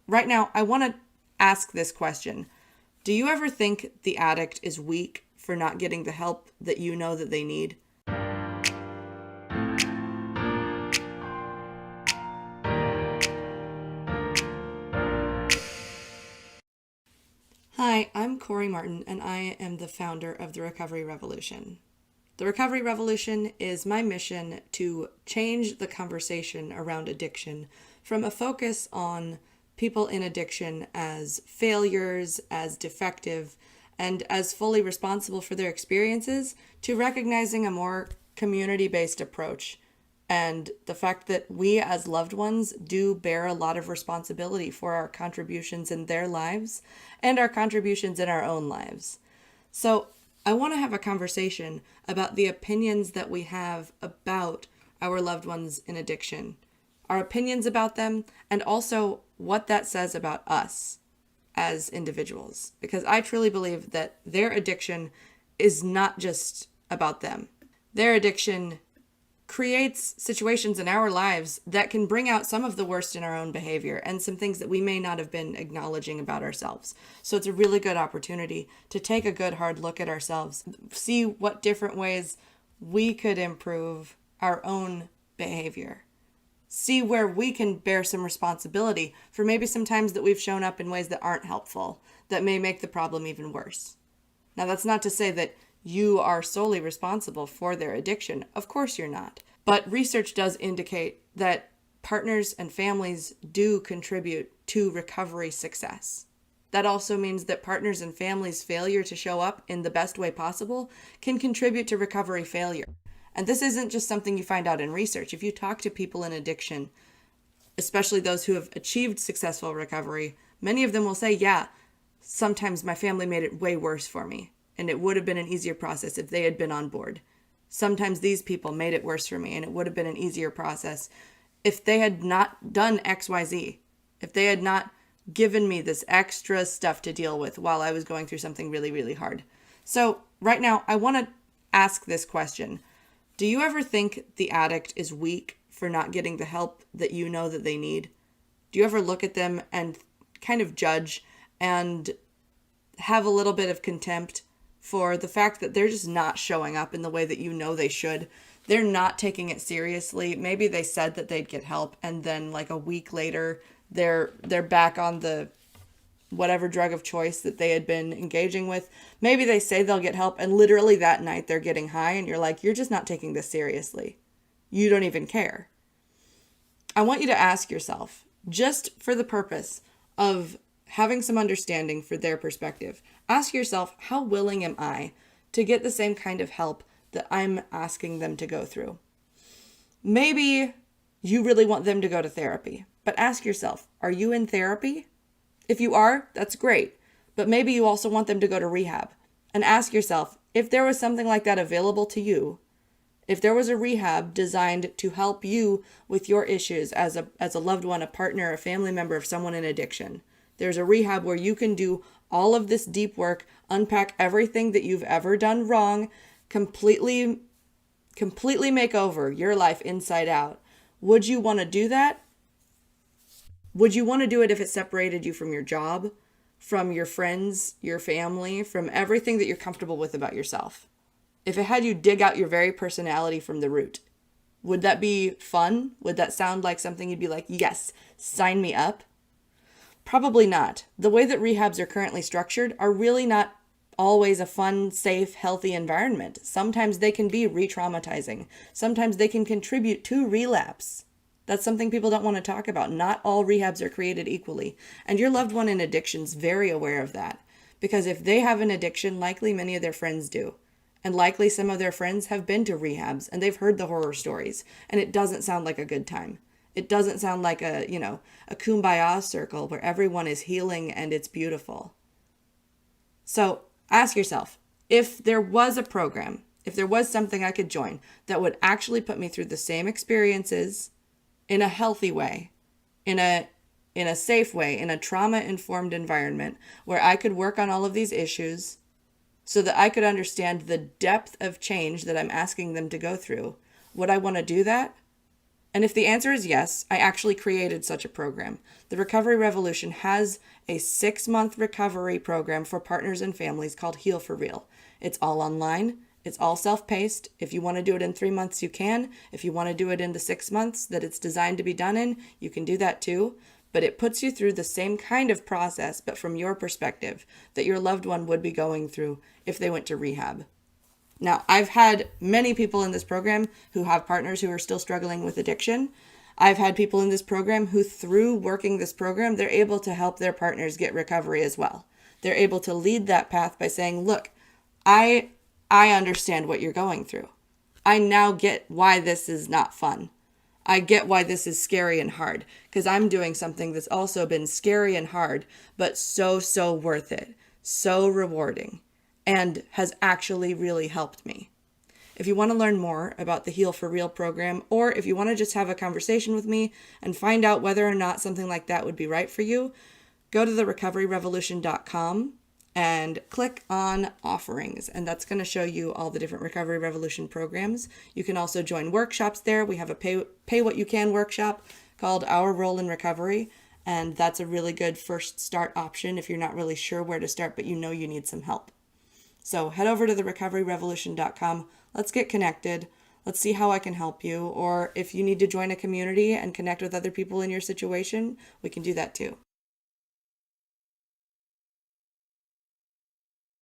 right now, I want to ask this question. Do you ever think the addict is weak for not getting the help that you know that they need? Hi, I'm Cory Martin, and I am the founder of the Recovery Revolution. The Recovery Revolution is my mission to change the conversation around addiction from a focus on people in addiction as failures, as defective, and as fully responsible for their experiences to recognizing a more community-based approach and the fact that we as loved ones do bear a lot of responsibility for our contributions in their lives and our contributions in our own lives. So I want to have a conversation about the opinions that we have about our loved ones in addiction, our opinions about them, and also what that says about us as individuals. Because I truly believe that their addiction is not just about them. Their addiction creates situations in our lives that can bring out some of the worst in our own behavior and some things that we may not have been acknowledging about ourselves. So it's a really good opportunity to take a good hard look at ourselves, see what different ways we could improve our own behavior, see where we can bear some responsibility for maybe some times that we've shown up in ways that aren't helpful, that may make the problem even worse. Now, that's not to say that you are solely responsible for their addiction. Of course you're not. But research does indicate that partners and families do contribute to recovery success. That also means that partners and families' failure to show up in the best way possible can contribute to recovery failure. And this isn't just something you find out in research. If you talk to people in addiction, especially those who have achieved successful recovery, many of them will say, yeah, sometimes my family made it way worse for me. And it would have been an easier process if they had been on board. Sometimes these people made it worse for me, and it would have been an easier process if they had not done XYZ, if they had not given me this extra stuff to deal with while I was going through something really, really hard. So right now, I want to ask this question. Do you ever think the addict is weak for not getting the help that you know that they need? Do you ever look at them and kind of judge and have a little bit of contempt for the fact that they're just not showing up in the way that you know they should? They're not taking it seriously. Maybe they said that they'd get help, and then like a week later, they're back on the whatever drug of choice that they had been engaging with. Maybe they say they'll get help, and literally that night they're getting high, and you're like, you're just not taking this seriously. You don't even care. I want you to ask yourself, just for the purpose of having some understanding for their perspective, ask yourself, how willing am I to get the same kind of help that I'm asking them to go through? Maybe you really want them to go to therapy, but ask yourself, are you in therapy? If you are, that's great. But maybe you also want them to go to rehab. And ask yourself, if there was something like that available to you, if there was a rehab designed to help you with your issues as a loved one, a partner, a family member of someone in addiction, there's a rehab where you can do all of this deep work, unpack everything that you've ever done wrong, completely make over your life inside out. Would you want to do that? Would you want to do it if it separated you from your job, from your friends, your family, from everything that you're comfortable with about yourself? If it had you dig out your very personality from the root, would that be fun? Would that sound like something you'd be like, yes, sign me up? Probably not. The way that rehabs are currently structured are really not always a fun, safe, healthy environment. Sometimes they can be re-traumatizing. Sometimes they can contribute to relapse. That's something people don't want to talk about. Not all rehabs are created equally. And your loved one in addiction's very aware of that. Because if they have an addiction, likely many of their friends do. And likely some of their friends have been to rehabs and they've heard the horror stories. And it doesn't sound like a good time. It doesn't sound like a kumbaya circle where everyone is healing and it's beautiful. So ask yourself, if there was a program, if there was something I could join that would actually put me through the same experiences in a healthy way, in a safe way, in a trauma-informed environment where I could work on all of these issues so that I could understand the depth of change that I'm asking them to go through, would I want to do that? And if the answer is yes, I actually created such a program. The Recovery Revolution has a 6-month recovery program for partners and families called Heal for Real. It's all online. It's all self-paced. If you want to do it in 3 months, you can. If you want to do it in the 6 months that it's designed to be done in, you can do that too. But it puts you through the same kind of process, but from your perspective, that your loved one would be going through if they went to rehab. Now, I've had many people in this program who have partners who are still struggling with addiction. I've had people in this program who, through working this program, they're able to help their partners get recovery as well. They're able to lead that path by saying, look, I understand what you're going through. I now get why this is not fun. I get why this is scary and hard, because I'm doing something that's also been scary and hard, but so worth it, so rewarding, and has actually really helped me. If you want to learn more about the Heal for Real program, or if you want to just have a conversation with me and find out whether or not something like that would be right for you, go to therecoveryrevolution.com and click on offerings, and that's going to show you all the different Recovery Revolution programs. You can also join workshops there. We have a pay what you can workshop called Our Role in Recovery, and that's a really good first start option if you're not really sure where to start, but you know you need some help. So head over to therecoveryrevolution.com. Let's get connected. Let's see how I can help you. Or if you need to join a community and connect with other people in your situation, we can do that too.